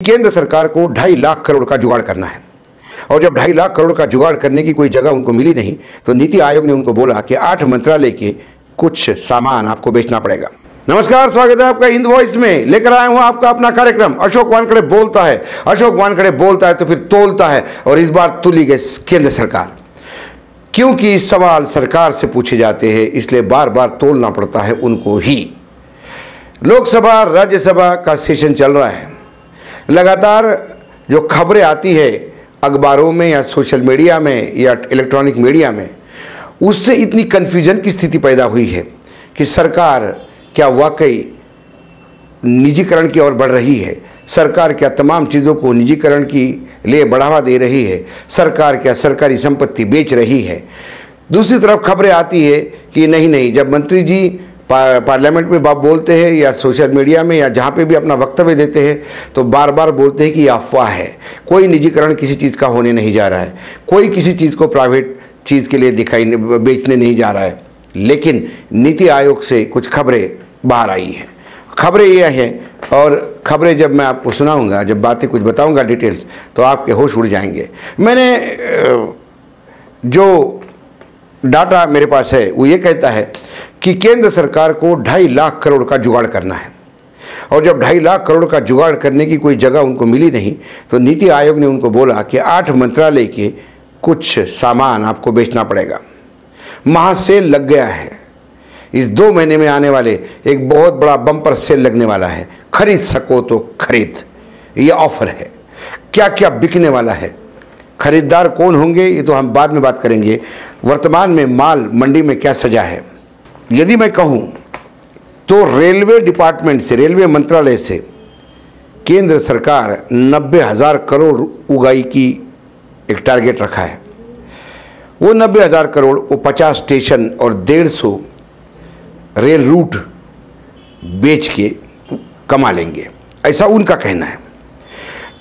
केंद्र सरकार को 2.5 लाख करोड़ का जुगाड़ करना है और जब 2.5 लाख करोड़ का जुगाड़ करने की कोई जगह उनको मिली नहीं तो नीति आयोग ने उनको बोला कि 8 मंत्रालय के कुछ सामान आपको बेचना पड़ेगा। नमस्कार, स्वागत है आपका हिंद वॉइस में। लेकर आया हूं आपका अपना कार्यक्रम अशोक वानखेड़े बोलता है। अशोक वानखेड़े बोलता है तो फिर तोलता है और इस बार तुली गई केंद्र सरकार, क्योंकि सवाल सरकार से पूछे जाते हैं इसलिए बार बार तोलना पड़ता है उनको ही। लोकसभा राज्यसभा का सेशन चल रहा है, लगातार जो खबरें आती है अखबारों में या सोशल मीडिया में या इलेक्ट्रॉनिक मीडिया में, उससे इतनी कन्फ्यूजन की स्थिति पैदा हुई है कि सरकार क्या वाकई निजीकरण की ओर बढ़ रही है, सरकार क्या तमाम चीज़ों को निजीकरण की लिए बढ़ावा दे रही है, सरकार क्या सरकारी संपत्ति बेच रही है। दूसरी तरफ खबरें आती है कि नहीं, जब मंत्री जी पार्लियामेंट में बात बोलते हैं या सोशल मीडिया में या जहाँ पे भी अपना वक्तव्य देते हैं तो बार बार बोलते हैं कि ये अफवाह है, कोई निजीकरण किसी चीज़ का होने नहीं जा रहा है, कोई किसी चीज़ को प्राइवेट चीज़ के लिए बेचने नहीं जा रहा है। लेकिन नीति आयोग से कुछ खबरें बाहर आई हैं। खबरें ये हैं और खबरें जब मैं आपको सुनाऊंगा, जब बातें कुछ बताऊंगा डिटेल्स, तो आपके होश उड़ जाएंगे। मैंने जो डाटा मेरे पास है वो ये कहता है कि केंद्र सरकार को 2.5 लाख करोड़ का जुगाड़ करना है और जब 2.5 लाख करोड़ का जुगाड़ करने की कोई जगह उनको मिली नहीं तो नीति आयोग ने उनको बोला कि 8 मंत्रालय के कुछ सामान आपको बेचना पड़ेगा। महासेल लग गया है। इस 2 महीने में आने वाले एक बहुत बड़ा बम्पर सेल लगने वाला है। खरीद सको तो खरीद, ये ऑफर है। क्या क्या बिकने वाला है, खरीदार कौन होंगे, ये तो हम बाद में बात करेंगे। वर्तमान में माल मंडी में क्या सजा है, यदि मैं कहूँ तो रेलवे डिपार्टमेंट से, रेलवे मंत्रालय से केंद्र सरकार 90,000 करोड़ उगाई की एक टारगेट रखा है। वो 90,000 करोड़ वो 50 स्टेशन और 150 रेल रूट बेच के कमा लेंगे, ऐसा उनका कहना है।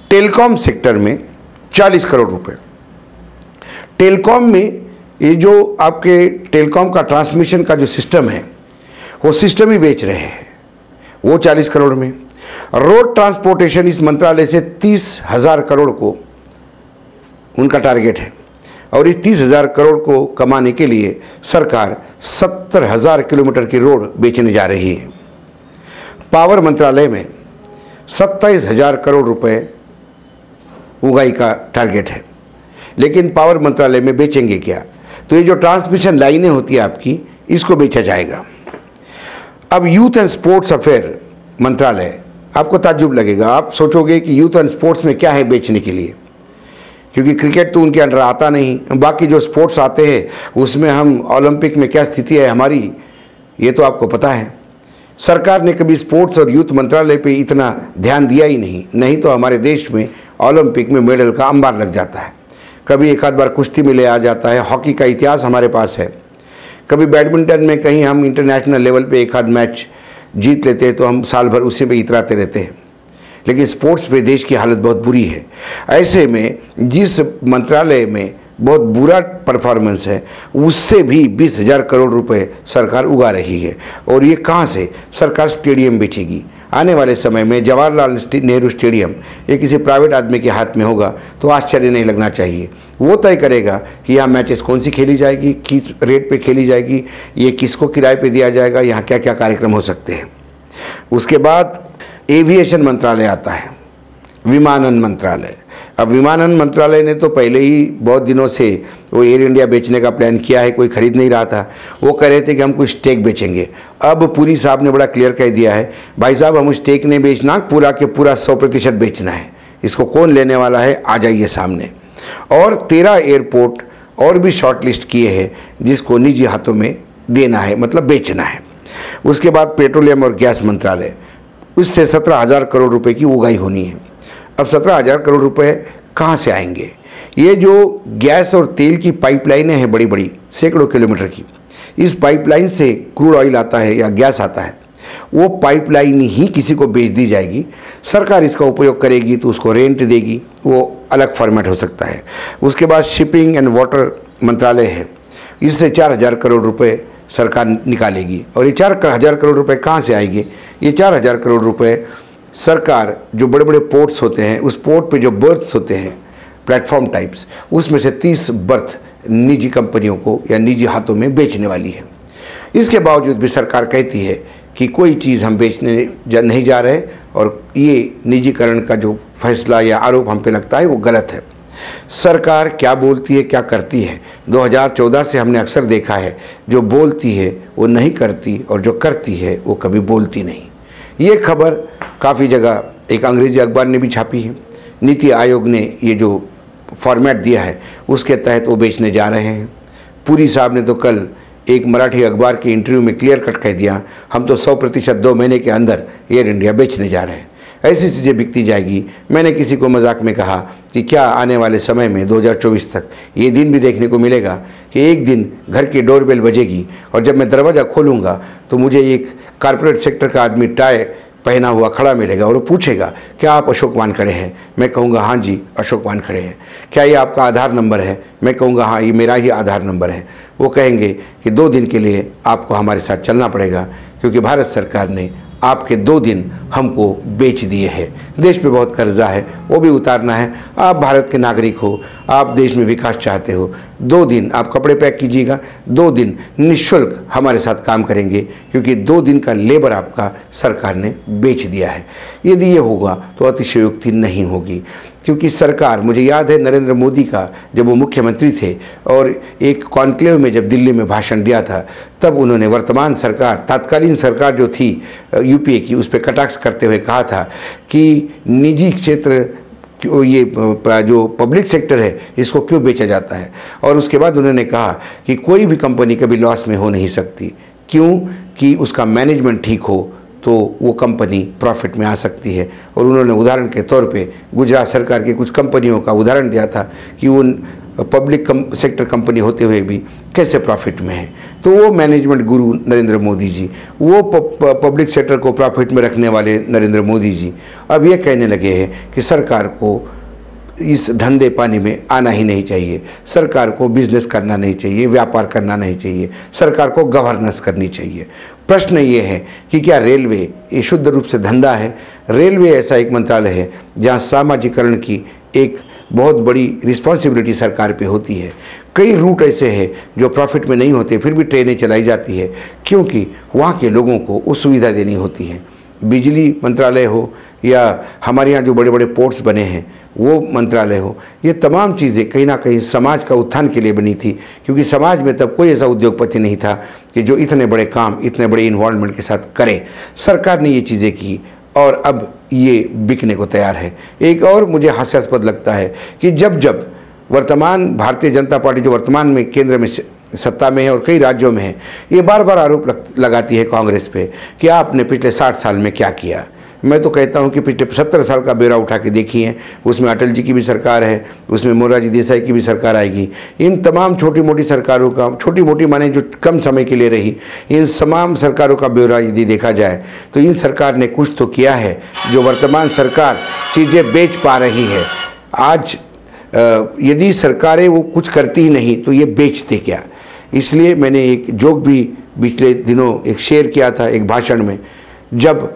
टेलीकॉम सेक्टर में 40 करोड़ रुपए। टेलीकॉम में ये जो आपके टेलीकॉम का ट्रांसमिशन का जो सिस्टम है वो सिस्टम ही बेच रहे हैं, वो 40 करोड़ में। रोड ट्रांसपोर्टेशन इस मंत्रालय से 30,000 करोड़ को उनका टारगेट है और इस 30,000 करोड़ को कमाने के लिए सरकार 70,000 किलोमीटर की रोड बेचने जा रही है। पावर मंत्रालय में 27,000 करोड़ रुपए उगाई का टारगेट है, लेकिन पावर मंत्रालय में बेचेंगे क्या? तो ये जो ट्रांसमिशन लाइनें होती है आपकी, इसको बेचा जाएगा। अब यूथ एंड स्पोर्ट्स अफेयर मंत्रालय, आपको ताज्जुब लगेगा, आप सोचोगे कि यूथ एंड स्पोर्ट्स में क्या है बेचने के लिए, क्योंकि क्रिकेट तो उनके अंडर आता नहीं। बाकी जो स्पोर्ट्स आते हैं उसमें हम ओलंपिक में क्या स्थिति है हमारी, ये तो आपको पता है। सरकार ने कभी स्पोर्ट्स और यूथ मंत्रालय पे इतना ध्यान दिया ही नहीं तो हमारे देश में ओलंपिक में मेडल का अंबार लग जाता है। कभी एक आध बार कुश्ती में ले आ जाता है, हॉकी का इतिहास हमारे पास है, कभी बैडमिंटन में कहीं हम इंटरनेशनल लेवल पे एक आध मैच जीत लेते हैं तो हम साल भर उसी पे इतराते रहते हैं। लेकिन स्पोर्ट्स पे देश की हालत बहुत बुरी है। ऐसे में जिस मंत्रालय में बहुत बुरा परफॉर्मेंस है उससे भी 20,000 करोड़ रुपए सरकार उगा रही है। और ये कहाँ से? सरकार स्टेडियम बेचेगी। आने वाले समय में जवाहरलाल नेहरू स्टेडियम ये किसी प्राइवेट आदमी के हाथ में होगा तो आश्चर्य नहीं लगना चाहिए। वो तय करेगा कि यहाँ मैचेस कौन सी खेली जाएगी, किस रेट पे खेली जाएगी, ये किसको किराए पे दिया जाएगा, यहाँ क्या क्या कार्यक्रम हो सकते हैं। उसके बाद एविएशन मंत्रालय आता है, विमानन मंत्रालय। अब विमानन मंत्रालय ने तो पहले ही बहुत दिनों से वो एयर इंडिया बेचने का प्लान किया है, कोई खरीद नहीं रहा था। वो कह रहे थे कि हम कोई स्टेक बेचेंगे। अब पुरी साहब ने बड़ा क्लियर कह दिया है, भाई साहब हम स्टेक नहीं बेचना, पूरा के पूरा 100% बेचना है। इसको कौन लेने वाला है, आ जाइए सामने। और 13 एयरपोर्ट और भी शॉर्ट लिस्ट किए हैं जिसको निजी हाथों में देना है, मतलब बेचना है। उसके बाद पेट्रोलियम और गैस मंत्रालय, उससे 17,000 करोड़ रुपए की उगाई होनी है। अब 17,000 करोड़ रुपए कहाँ से आएंगे? ये जो गैस और तेल की पाइपलाइनें हैं बड़ी बड़ी, सैकड़ों किलोमीटर की, इस पाइपलाइन से क्रूड ऑयल आता है या गैस आता है, वो पाइपलाइन ही किसी को बेच दी जाएगी। सरकार इसका उपयोग करेगी तो उसको रेंट देगी, वो अलग फॉर्मेट हो सकता है। उसके बाद शिपिंग एंड वाटर मंत्रालय है, इससे 4,000 करोड़ रुपए सरकार निकालेगी। और ये 4,000 करोड़ रुपए कहाँ से आएंगे? ये 4,000 करोड़ रुपए सरकार जो बड़े बड़े पोर्ट्स होते हैं, उस पोर्ट पे जो बर्थ्स होते हैं प्लेटफॉर्म टाइप्स, उसमें से 30 बर्थ निजी कंपनियों को या निजी हाथों में बेचने वाली है। इसके बावजूद भी सरकार कहती है कि कोई चीज़ हम बेचने नहीं जा रहे और ये निजीकरण का जो फैसला या आरोप हम पे लगता है वो गलत है। सरकार क्या बोलती है, क्या करती है, 2014 से हमने अक्सर देखा है, जो बोलती है वो नहीं करती और जो करती है वो कभी बोलती नहीं। ये खबर काफ़ी जगह एक अंग्रेज़ी अखबार ने भी छापी है। नीति आयोग ने ये जो फॉर्मेट दिया है उसके तहत वो बेचने जा रहे हैं। पुरी साहब ने तो कल एक मराठी अखबार के इंटरव्यू में क्लियर कट कह दिया, हम तो 100% 2 महीने के अंदर एयर इंडिया बेचने जा रहे हैं। ऐसी चीज़ें बिकती जाएगी। मैंने किसी को मजाक में कहा कि क्या आने वाले समय में 2024 तक ये दिन भी देखने को मिलेगा कि एक दिन घर की डोरबेल बजेगी और जब मैं दरवाज़ा खोलूँगा तो मुझे एक कॉर्पोरेट सेक्टर का आदमी टाई पहना हुआ खड़ा मिलेगा और वो पूछेगा, क्या आप अशोक वानखड़े हैं? मैं कहूँगा हाँ जी अशोक वानखड़े हैं। क्या ये आपका आधार नंबर है? मैं कहूँगा हाँ ये मेरा ही आधार नंबर है। वो कहेंगे कि 2 दिन के लिए आपको हमारे साथ चलना पड़ेगा क्योंकि भारत सरकार ने आपके 2 दिन हमको बेच दिए हैं। देश पे बहुत कर्जा है, वो भी उतारना है। आप भारत के नागरिक हो, आप देश में विकास चाहते हो, 2 दिन आप कपड़े पैक कीजिएगा, 2 दिन निःशुल्क हमारे साथ काम करेंगे क्योंकि 2 दिन का लेबर आपका सरकार ने बेच दिया है। यदि ये होगा तो अतिशयोक्ति नहीं होगी क्योंकि सरकार, मुझे याद है नरेंद्र मोदी का जब वो मुख्यमंत्री थे और एक कॉन्क्लेव में जब दिल्ली में भाषण दिया था, तब उन्होंने वर्तमान सरकार, तात्कालीन सरकार जो थी यूपीए की, उस पर कटाक्ष करते हुए कहा था कि निजी क्षेत्र ये जो पब्लिक सेक्टर है इसको क्यों बेचा जाता है। और उसके बाद उन्होंने कहा कि कोई भी कंपनी कभी लॉस में हो नहीं सकती, क्यों कि उसका मैनेजमेंट ठीक हो तो वो कंपनी प्रॉफिट में आ सकती है। और उन्होंने उदाहरण के तौर पे गुजरात सरकार की कुछ कंपनियों का उदाहरण दिया था कि वो पब्लिक सेक्टर कंपनी होते हुए भी कैसे प्रॉफिट में है। तो वो मैनेजमेंट गुरु नरेंद्र मोदी जी, वो पब्लिक सेक्टर को प्रॉफिट में रखने वाले नरेंद्र मोदी जी अब ये कहने लगे हैं कि सरकार को इस धंधे पानी में आना ही नहीं चाहिए, सरकार को बिजनेस करना नहीं चाहिए, व्यापार करना नहीं चाहिए, सरकार को गवर्नेंस करनी चाहिए। प्रश्न ये है कि क्या रेलवे ये शुद्ध रूप से धंधा है? रेलवे ऐसा एक मंत्रालय है जहाँ सामाजिकरण की एक बहुत बड़ी रिस्पॉन्सिबिलिटी सरकार पे होती है। कई रूट ऐसे हैं जो प्रॉफिट में नहीं होते, फिर भी ट्रेनें चलाई जाती है क्योंकि वहाँ के लोगों को वो सुविधा देनी होती है। बिजली मंत्रालय हो या हमारे यहाँ जो बड़े बड़े पोर्ट्स बने हैं वो मंत्रालय हो, ये तमाम चीज़ें कहीं ना कहीं समाज का उत्थान के लिए बनी थी क्योंकि समाज में तब कोई ऐसा उद्योगपति नहीं था कि जो इतने बड़े काम इतने बड़े इन्वॉल्वमेंट के साथ करे। सरकार ने ये चीज़ें की और अब ये बिकने को तैयार है। एक और मुझे हास्यास्पद लगता है कि जब जब वर्तमान भारतीय जनता पार्टी जो वर्तमान में केंद्र में सत्ता में है और कई राज्यों में है, ये बार बार आरोप लगाती है कांग्रेस पे कि आपने पिछले 60 साल में क्या किया। मैं तो कहता हूं कि पिछले 70 साल का ब्यौरा उठा के देखिए, उसमें अटल जी की भी सरकार है, उसमें मोरारजी देसाई की भी सरकार आएगी। इन तमाम छोटी मोटी सरकारों का, छोटी मोटी माने जो कम समय के लिए रही, इन तमाम सरकारों का ब्यौरा यदि देखा जाए तो इन सरकार ने कुछ तो किया है जो वर्तमान सरकार चीज़ें बेच पा रही है। आज यदि सरकारें वो कुछ करती ही नहीं तो ये बेचते क्या। इसलिए मैंने एक जोक भी पिछले दिनों एक शेयर किया था एक भाषण में, जब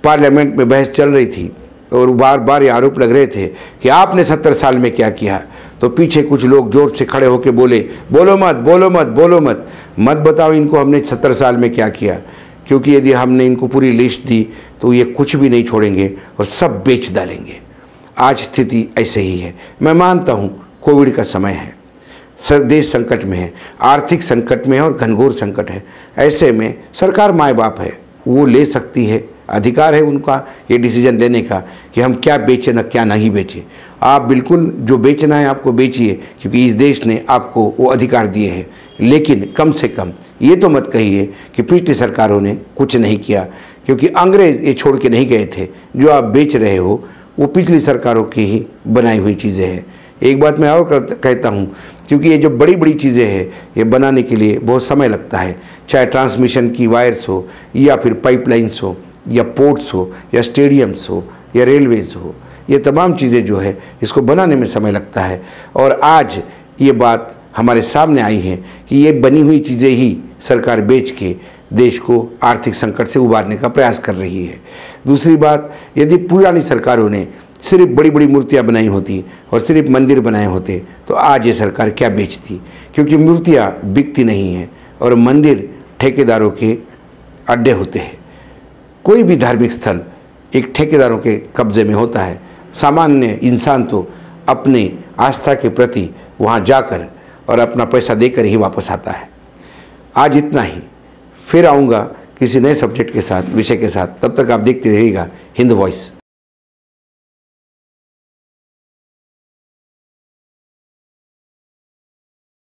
पार्लियामेंट में बहस चल रही थी और बार बार ये आरोप लग रहे थे कि आपने 70 साल में क्या किया, तो पीछे कुछ लोग जोर से खड़े होकर बोले, बोलो मत बोलो मत बोलो मत, मत बताओ इनको हमने 70 साल में क्या किया, क्योंकि यदि हमने इनको पूरी लिस्ट दी तो ये कुछ भी नहीं छोड़ेंगे और सब बेच डालेंगे। आज स्थिति ऐसे ही है। मैं मानता हूँ कोविड का समय है, देश संकट में है, आर्थिक संकट में है और घनघोर संकट है। ऐसे में सरकार माँ बाप है, वो ले सकती है, अधिकार है उनका ये डिसीजन लेने का कि हम क्या बेचें न क्या नहीं बेचें। आप बिल्कुल जो बेचना है आपको बेचिए क्योंकि इस देश ने आपको वो अधिकार दिए हैं, लेकिन कम से कम ये तो मत कहिए कि पिछली सरकारों ने कुछ नहीं किया, क्योंकि अंग्रेज़ ये छोड़ के नहीं गए थे। जो आप बेच रहे हो वो पिछली सरकारों की ही बनाई हुई चीज़ें हैं। एक बात मैं और कहता हूँ, क्योंकि ये जो बड़ी बड़ी चीज़ें हैं ये बनाने के लिए बहुत समय लगता है, चाहे ट्रांसमिशन की वायर्स हो या फिर पाइपलाइंस हो या पोर्ट्स हो या स्टेडियम्स हो या रेलवेज़ हो, ये तमाम चीज़ें जो है इसको बनाने में समय लगता है। और आज ये बात हमारे सामने आई है कि ये बनी हुई चीज़ें ही सरकार बेच के देश को आर्थिक संकट से उबारने का प्रयास कर रही है। दूसरी बात, यदि पुरानी सरकारों ने सिर्फ बड़ी बड़ी मूर्तियाँ बनाई होती और सिर्फ मंदिर बनाए होते तो आज ये सरकार क्या बेचती, क्योंकि मूर्तियाँ बिकती नहीं हैं और मंदिर ठेकेदारों के अड्डे होते हैं। कोई भी धार्मिक स्थल एक ठेकेदारों के कब्जे में होता है। सामान्य इंसान तो अपने आस्था के प्रति वहाँ जाकर और अपना पैसा देकर ही वापस आता है। आज इतना ही, फिर आऊँगा किसी नए सब्जेक्ट के साथ, विषय के साथ। तब तक आप देखते रहिएगा हिंद वॉइस।